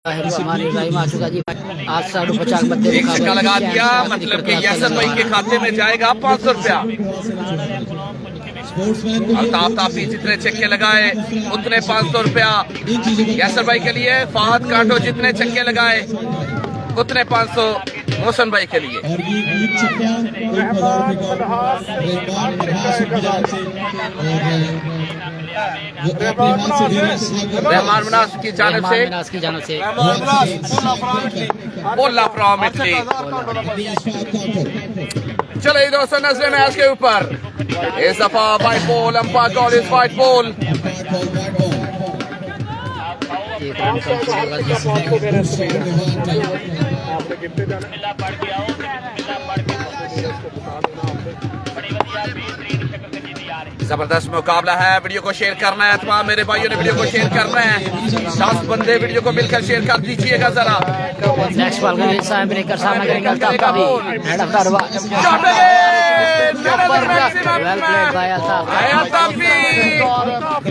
आ चुका जी। 850 बंदे एक छक्का लगा दिया, मतलब कि यासर भाई के खाते में जाएगा 500 रुपया। अल्ताफ ताफी जितने छक्के लगाए उतने 500 रुपया यासर भाई के लिए। फहद कांटो जितने छक्के लगाए उतने 500 मोहसन भाई के लिए। रहमान मनास की जानिब से बोला फ्रॉम इटली। चले दोस्तों, नजरे मैच के ऊपर इस दफा white ball, umpire call is white ball. जबरदस्त मुकाबला है। वीडियो को शेयर करना है, तमाम मेरे भाइयों ने वीडियो को शेयर करना है। 10 बंदे वीडियो को मिलकर शेयर कर दीजिएगा जरा। नेक्स्ट बॉल का सामना करेंगे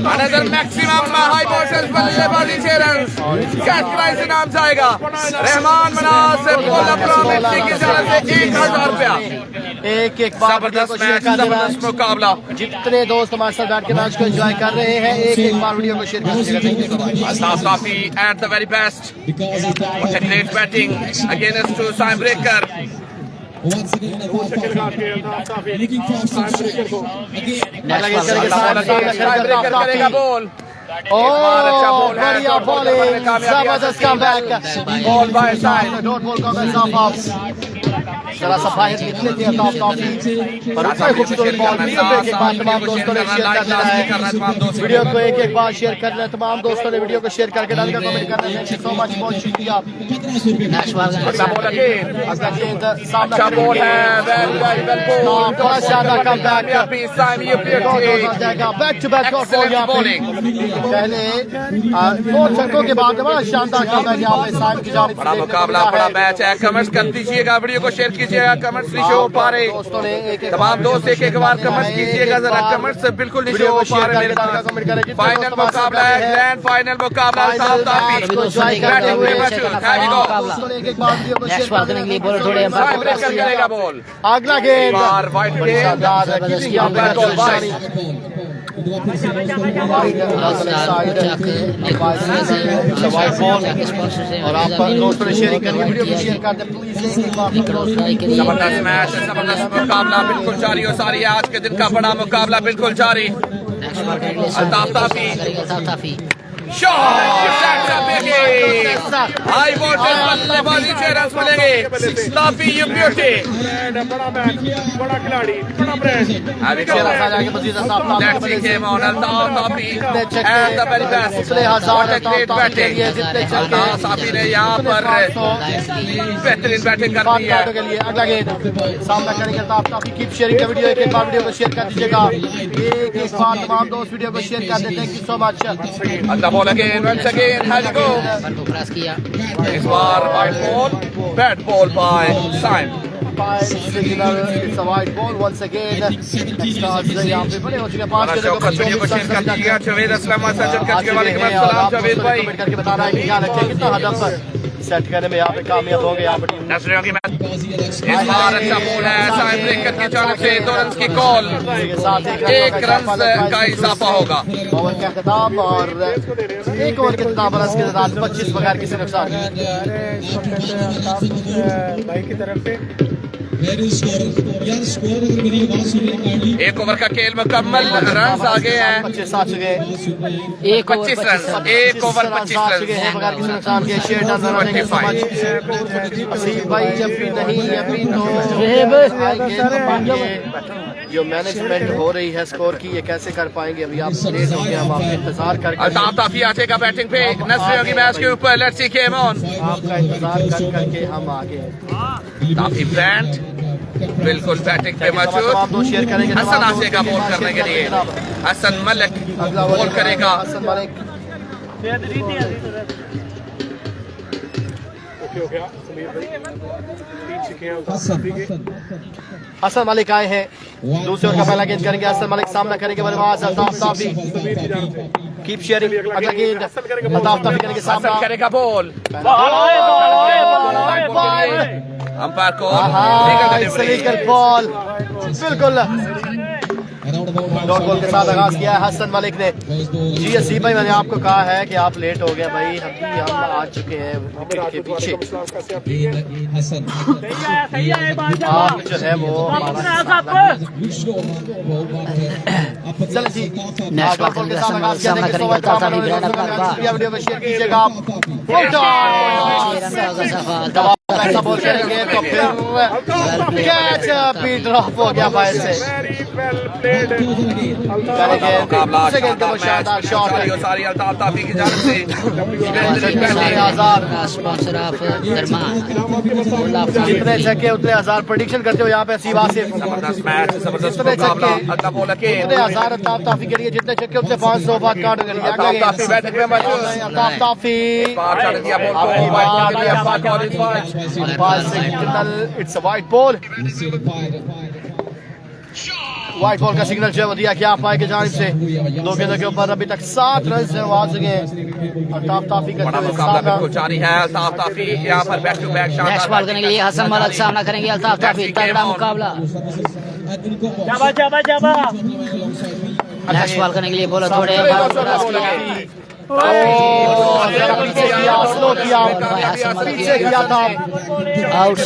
अनदर मैक्सिमम हाई वोल्टेज बल्लेबाजी 6 रन। कैश प्राइज इनाम जाएगा रहमान मनास से की तरफ से 1000 रुपया। एक जबरदस्त मैच, जबरदस्त मुकाबला। जितने दोस्त हमारे साथ बैठ के मैच को एंजॉय कर रहे हैं, एक बार वीडियो को शेयर कीजिएगा। Altaf Tafi at the very best, what a great batting against to Saim breaker. करेगा बॉल, बढ़िया बॉलिंग, जबरदस्त comeback, ball by side, dot ball का जरा सफाई निकले थे अल्ताफ ताफी पर उसमें खूबसूरत बॉल। एक बार तमाम दोस्तों ने शेयर कर देना है वीडियो को, एक बार शेयर कर लें तमाम दोस्तों ने वीडियो को शेयर करके डालकर कमेंट करना है। थैंक यू सो मच, बहुत शुक्रिया। अच्छा बॉल है, बड़ा शानदार comeback, back to back dot ball. यहाँ पे पहले 2 छक्कों के बाद बड़ा शानदार कमबैक यहाँ पे साइम की जानिब से। बड़ा मुकाबला, बड़ा मैच है। कमेंट्स कर दीजिएगा, वीडियो को शेयर कीजिएगा, कमेंट्स नहीं शो हो पा रहे। तमाम दोस्त एक बार कमेंट्स कीजिएगा जरा, कमेंट्स से बिल्कुल नहीं शो हो पा रहे। फाइनल मुकाबला है, ग्रैंड फाइनल मुकाबला। अल्ताफ ताफी नेक्स्ट बॉल करने के लिए बोल थोड़े करेगा बॉल। अगला गेंद वाइट और आप दोस्तों ने शेयर करके वीडियो को शेयर कर दें प्लीज। जबरदस्त मैच, जबरदस्त मुकाबला बिल्कुल जारी हो सारी है। आज के दिन का बड़ा मुकाबला बिल्कुल जारी। अल्ताफ ताफी हाई वोल्टेज बल्लेबाजी 6 रन मिलेंगे। ताफी यू ब्यूटी, बड़ा खिलाड़ी, बड़ा brand. Let's see him on Altaf Tafi and the very best. What a great batting. Altaf Tafi ने यहाँ पर बेहतरीन बैटिंग कर दी है। के लिए अगला गेंद सामना करेंगे Altaf Tafi. Keep sharing the video, एक बार वीडियो को शेयर कर दीजिएगा। एक बार तमाम दोस्त वीडियो को शेयर कर देते हैं। Thank you so much. Ball again, once again, has to go. This one, white ball, bad ball by Saim. It's a white ball once again. यहाँ पे बड़े हो चुके हैं 5 वीडियो को शेयर कर दीजिएगा। जावेद अस्लम सज्जन कच के वालेकुम अस्सलाम जावेद भाई। कमेंट करके बता रहा है कि क्या रखे कितना हदफ पर सेट करने में यहाँ पे कामयाब हो गए। यहाँ पर नजरियों की मैच इस बार अच्छा बॉल है साइम ब्रेकर की जानिब से। 2 रन की कॉल, 1 रन का इजाफा होगा। ओवर का खिताब और 1 ओवर के खिताब पर इसके साथ 25 बगैर किसी नुकसान भाई की तरफ से। 1 ओवर का खेल मुकम्मल, रन आगे हैं 25 आ चुके हैं। 25 रन, 1 ओवर 25 रन बगैर किसी नुकसान के। शेयर भाई अभी नहीं, अभी तो जो मैनेजमेंट हो रही है स्कोर की, ये कैसे कर पाएंगे अभी आप लेट हो गए। हम आपका इंतजार करके अल्ताफ ताफी आएगा बैटिंग पे नजरियों की मैच के ऊपर। लेट्स सी केम ऑन, आपका इंतजार कर करके हम आगे। ताफी ब्रांड बिल्कुल बैटिंग पे मौजूद। हसन आसेगा बॉल करने के लिए। हसन मलिक बॉल करेगा। हसन मलिक हसन मलिक आए हैं। दूसरे ओवर का पहला गेंद करेंगे। हसन मलिक सामना करेंगे बल्लेबाज अल्ताफ ताफी। कीप शेयरिंग अगला गेंद अल्ताफ ताफी करेंगे सामना हसन करेगा बॉल अंपायर को लीगल बॉल बिल्कुल डॉट बॉल के साथ आगाज किया है हसन मलिक ने। जी एस भाई मैंने आपको कहा है कि आप लेट हो गए भाई, हम आ चुके हैं विकेट के पीछे। आप जो है वो चलो जी डॉट बॉल के साथ आगाज किया वीडियो में शेयर कीजिएगा ऐसा बॉल करेंगे तो फिर कैच भी ड्रॉप हो गया भाई से शानदार शॉट सारी अल्ताफ ताफी की जानिब से जितने छक्के उतने हजार प्रेडिक्शन करते हो यहाँ पे सीवा से जबरदस्त मैच जबरदस्त मुकाबला अल्ताफ बोला के उतने हजार अल्ताफ ताफी के लिए जितने छक्के उतने 500 बात काट करेंगे अल्ताफ ताफी बैटिंग में अल्ताफ ताफी पार चढ़ दिया बॉल को it's a wide ball white ball का सिग्नल जो है दिया क्या पाए की जानिब से। दो गेंदों के ऊपर अभी तक 7 रन से आ चुके हैं। अल्ताफ ताफी का बड़ा मुकाबला बिल्कुल जारी है। अल्ताफ ताफी यहाँ पर back to back next ball करने के लिए हसन मलिक सामना करेंगे अल्ताफ ताफी। तगड़ा मुकाबला नेक्स्ट बॉल करने के लिए बोला थोड़े पीछे किया था आउट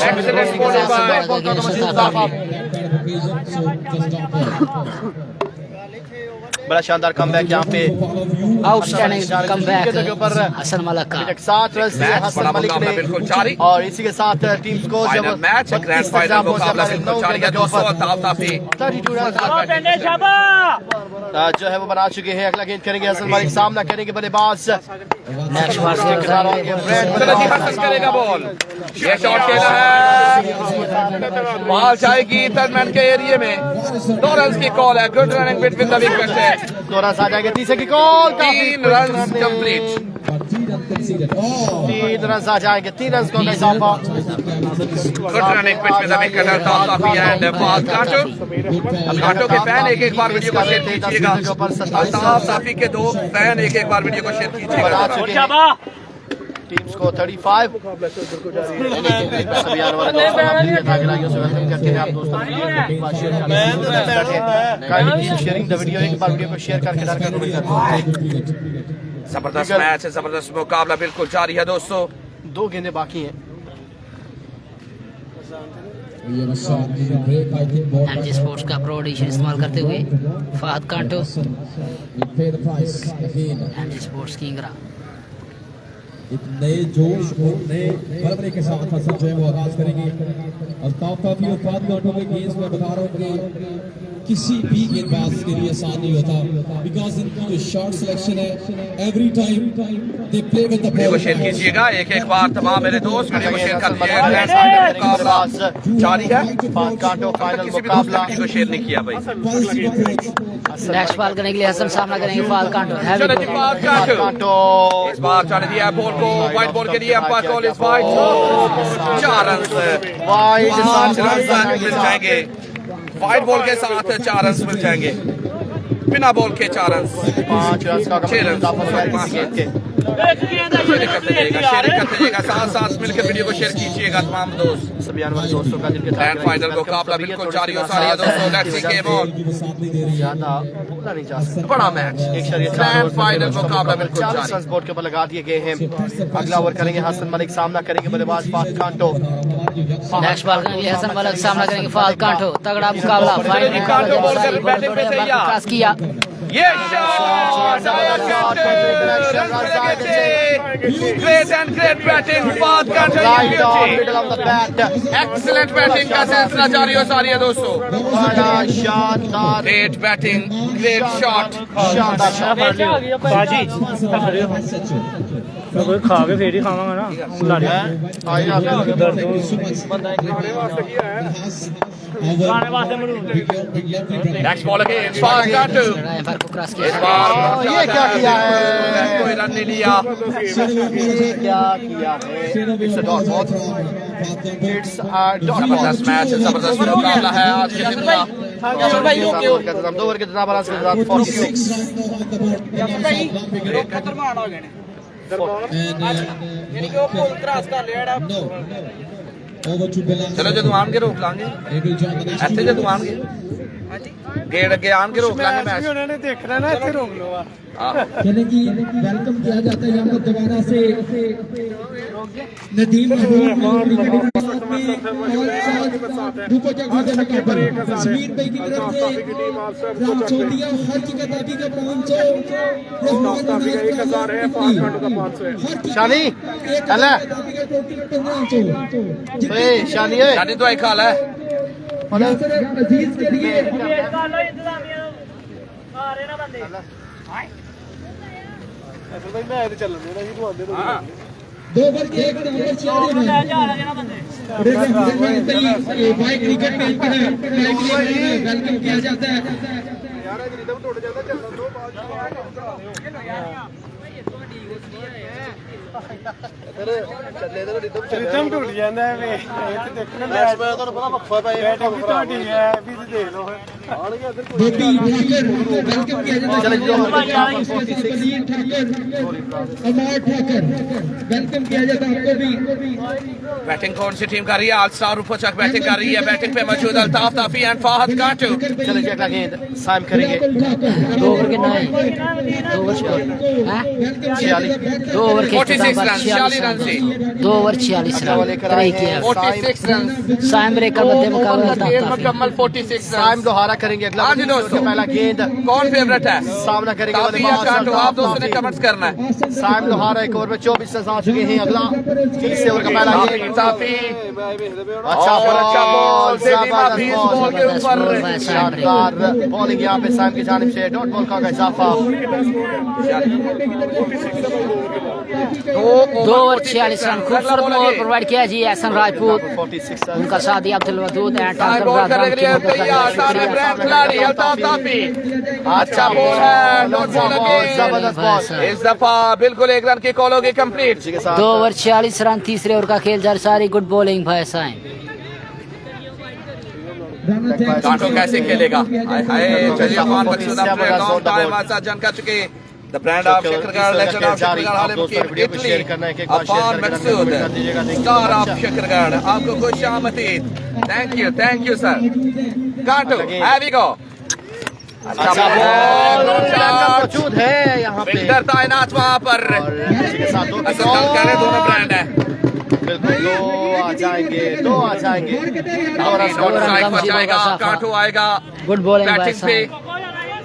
बड़ा शानदार कमबैक यहाँ पे आउटस्टैंडिंग कमबैक हसन मलिक का 7 रन से हसन मलिक ने बिल्कुल जारी और इसी के साथ team score match grand final मुकाबला बिल्कुल जारी है दोस्तों। अल्ताफ ताफी 32 रन जो है वो बना चुके हैं। अगला गेंद करेंगे हसन मलिक सामना करेंगे बल्लेबाज नेक्स्ट बॉल करेगा बॉल ये शॉट खेला है बॉल जाएगी टर्नमैन के एरिया में 2 रन की कॉल है। Good running between the wicket है 2 रन आ जाएंगे तीसरे की कॉल 3 रन कंप्लीट 3 रन आ जाएंगे 3 रन का इजाफा। Good running between the wicket Altaf Tafi and fast Kanto के फैन एक बार वीडियो को शेयर कीजिएगा। अल्ताफ ताफी के 2 फैन एक बार वीडियो को शेयर कीजिएगा। टीम्स को 35 सभी आने वाले शेयरिंग द वीडियो एक बार वीडियो को शेयर करके जबरदस्त मैच है जबरदस्त मुकाबला बिल्कुल जारी है दोस्तों। 2 गेंदें बाकी हैं। एमजी स्पोर्ट्स का प्रो एडिशन इस्तेमाल करते हुए फहद कांटो एमजी स्पोर्ट्स की इंगरा एक नए जोश और नए बलबले के साथ हसन जो है वो आगाज करेंगे। अल्ताफ ताफी और फहद कांटो के गेंद में बता रहा हूँ कि किसी भी गेंदबाज के लिए आसान नहीं होता बिकॉज इनकी जो शॉट सिलेक्शन है every time they play with the ball. Share कीजिएगा एक बार तमाम मेरे दोस्त वीडियो को शेयर कर दीजिए। जारी है फहद कांटो फाइनल मुकाबला को शेयर नहीं किया भाई। नेक्स्ट बॉल करने के लिए हसन सामना करेंगे फहद कांटो कांटो इस बार चढ़ दिया बॉल को वाइड बॉल के लिए अंपायर कॉल इस वाइड 4 रन वाइड मिल जाएंगे। वाइड बॉल के साथ 4 रन मिल जाएंगे बिना बॉल के 4 रन 5 रन का 6 रन शेयर साथ साथ मिलकर वीडियो को शेयर कीजिएगा तमाम दोस्त। सभी आने वाले दोस्तों का जिनके ग्रैंड फाइनल मुकाबला बिल्कुल जारी हो सारी है दोस्तों। लेट्स सी गेम ऑन ज्यादा बोला नहीं जा सकता। बड़ा मैच एक शरीर ग्रैंड फाइनल मुकाबला बिल्कुल 40 जारी। रन बोर्ड के ऊपर लगा दिए गए हैं। अगला ओवर करेंगे हसन मलिक सामना करेंगे बल्लेबाज फहद कांटो। नेक्स्ट बॉल करने के लिए हसन मलिक सामना करेंगे फहद कांटो। तगड़ा मुकाबला कांटो बॉल कर बैटिंग पे तैयार किया ये shot great and great batting Fahad कांटो एक्सीलेंट बैटिंग का सिलसिला जारी हो सारी है दोस्तों। बड़ा शानदार ग्रेट बैटिंग ग्रेट शॉट शानदार बाजी कोई खा के फिर ही खावांगा ना खाने वास्ते नेक्स्ट बॉल अगेन फहद कांटो एम्पायर को क्रॉस इस किया बार ये क्या किया है कोई रन नहीं लिया। ये क्या किया है it's a dot ball it's a dot ball जबरदस्त मैच जबरदस्त मुकाबला है आज के दिन का 2 ओवर के इंतजाम बराज के साथ 46 चलो जो दुआन के रोक लांगे ऐसे जो दुआन के गेट अगे आन के रोक लांगे मैच उन्होंने देखना ना इतने रोक लो यानी कि वेलकम किया जाता है यहाँ पर दोबारा से नदीम जमीन भाई की तरफ से छोटिया हर की कताबी का 500 शानी अल्लाह शानी है शानी तो एक हाल है अजीज के लिए भाई मैं चल रहा 2 ओवर के 1 नंबर 46 भाई क्रिकेट में वेलकम किया जाता है रिदम टूट जाता है वे देखना मैच में तो पता वक्फा पे बैटिंग भी ਤੁਹਾਡੀ है भी देख लो गोपी ठाकर वेलकम किया जाता है अमर ठाकर वेलकम किया जाता है आपको भी बैटिंग कौन सी टीम कर रही है आल स्टार ऊपर चक बैटिंग कर रही है बैटिंग पे मौजूद अल्ताफ ताफी एंड फाहद कांटू चलो जी अगला गेंद साइम करेंगे 2 ओवर के 9 2 ओवर 2 ओवर के 46 रन 46 रन से 2 ओवर 46 रन ट्राई किया 46 रन साइम ब्रेक का बदले मुकाबला गेंद मुकम्मल 46 रन साइम दोहारा करेंगे अगला हाँ जी दोस्तों पहला गेंद कौन फेवरेट है सामना करेंगे ताफी या कांटू आप दोस्तों ने कमेंट्स करना है साइम लोहारा 1 ओवर में 24 रन आ चुके हैं अगला 30 ओवर का पहला गेंद ताफी अच्छा बॉल जबरदस्त बॉल के ऊपर शानदार बॉलिंग यहाँ पे साइम की जानिब से डॉट बॉल का इजाफा 2 ओवर 46 रन खूबसूरत बॉल प्रोवाइड किया जी एहसन राजपूत 46 रन उनका साथी अब्दुल वदूद एंड टाकर बॉल करने के लिए तैयार सामने ब्रांड खिलाड़ी अल्ताफ ताफी अच्छा बॉल है डॉट बॉल जबरदस्त बॉल इस दफा बिल्कुल 1 रन की कॉल होगी कंप्लीट 2 ओवर 46 रन तीसरे ओवर का खेल जारी सारी गुड बॉलिंग भाई साईं कांटो कैसे खेलेगा हाय हाय चलिए अफान मकसूद अपने लॉन्ग टाइम आसा जन कर चुके the brand of Shakargarh legend of Shakargarh हाल में Italy Afan Maqsood star of Shakargarh आपको खुश आमदीद thank you sir Kanto here we go अच्छा बॉल मौजूद है यहाँ पे विक्टर तैनात वहां पर के साथ असल करें दोनों ब्रांड है बिल्कुल 2 आ जाएंगे 2 आ जाएंगे स्ट्राइक बचाएगा कांटो आएगा गुड बॉलिंग भाई बैटिंग पे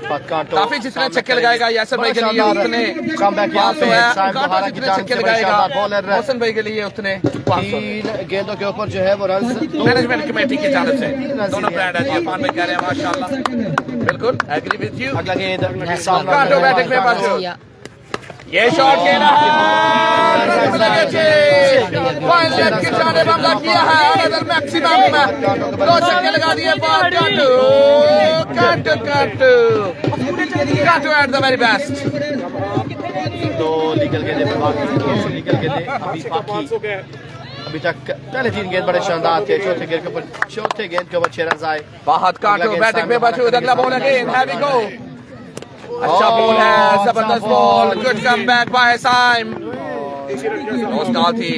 साईं काफी जितने छक्के लगाएगा यासर भाई के लिए उतने कमबैक यहाँ पे साइम कांटो दोहारा की जितने जान छक्के से लगाएगा बॉलर मोहसिन भाई के लिए उतने 3 गेंदों के ऊपर जो है वो रन मैनेजमेंट कमेटी की जानिब से दोनों ब्रांड है जी अफान भाई कह रहे हैं माशाल्लाह बिल्कुल एग्री विद यू अगला गेंद कांटो बैटिंग में मौजूद ये शॉट खेला है फाइन लेग की जानिब हमला किया है अनदर मैक्सिमम 2 छक्के लगा दिए कांटो eight the very best 2 legal गेंदें पर बाकी लीगल गेंदें अभी बाकी अभी तक पहले 3 गेंद बड़े शानदार थे चौथे गेंद के ऊपर 6 रन आए फाहद कांटो बैटिंग में मौजूद अगला ball again have we go अच्छा बॉल है जबरदस्त ball good comeback by Saim नॉट थी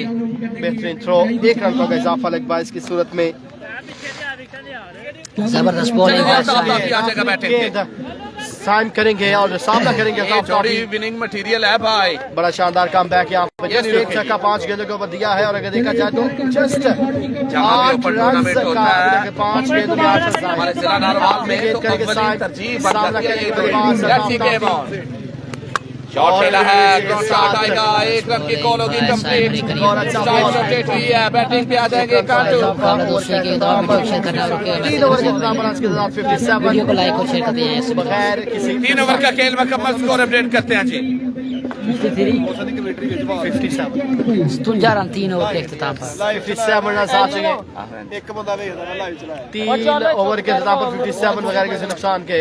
बेहतरीन थ्रो 1 रन का इजाफा लेग बाइस की सूरत में जबरदस्त बॉलिंग भाई आ साईं जाएगा बैटिंग गेंद साइम करेंगे और सामना करेंगे थोड़ी विनिंग मटेरियल है भाई बड़ा शानदार कमबैक यहाँ पे जस्ट 1 छक्का 5 गेंदों के ऊपर दिया है और अगर देखा जाए तो जस्ट 8 रन का 5 गेंदों में 8 रन हमारे जिला नारवाल में तो अव्वली तरजीह सामना करेंगे शॉट खेला है ड्रॉप शॉट आएगा 1 रन की कॉल होगी कंप्लीट स्ट्राइक रोटेट हुई है बैटिंग पे आ जाएंगे कांटो दूसरे के दौर में शेयर करना रुके 3 ओवर के इंतजाम पर के साथ 57 वीडियो को लाइक और शेयर कर दीजिए बगैर किसी 3 ओवर का खेल मुकम्मल स्कोर अपडेट करते हैं जी 57 53 रन 3 ओवर के इख्तिताम पर 57 रन आ चुके एक बंदा देखदा ना लाइव चलाया 3 ओवर के इंतजाम पर 57 बगैर किसी नुकसान के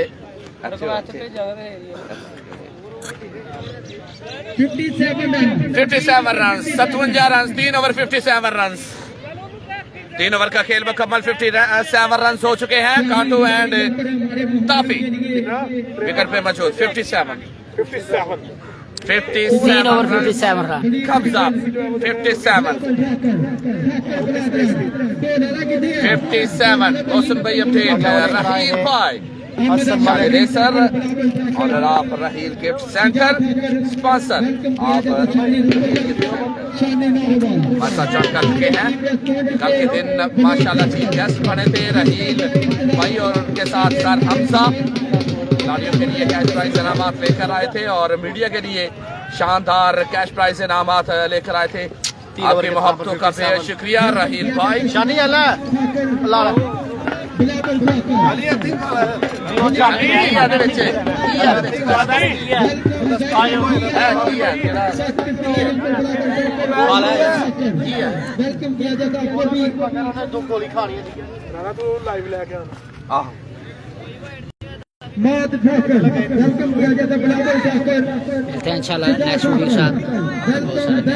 57 run 57 run 57 run 3 over 57 run 3 over का खेल मुकम्मल 57 रन हो चुके हैं। कांटू एंड ताफी विकेट पे मौजूद 57 3 ओवर 57 रन। कब्जा 57 मौसम भाई अपडेट रहील भाई racer owner of Raheel gift centre sponsor आप चढ़ कर चुके हैं। कल के दिन माशाल्लाह चीफ गेस्ट बने थे रहील भाई और उनके साथ सर हमजा खिलाड़ियों के लिए कैश प्राइज इनामात लेकर आए थे और मीडिया के लिए शानदार कैश प्राइज इनामात लेकर आए थे। आपकी मोहब्बतों का बेहद शुक्रिया रहील भाई। शानी अल्लाह अल्लाह गोली खानी है तू लाइव लेके आना मिलते हैं इंशाल्लाह नेक्स्ट वीडियो के साथ। बहुत सारा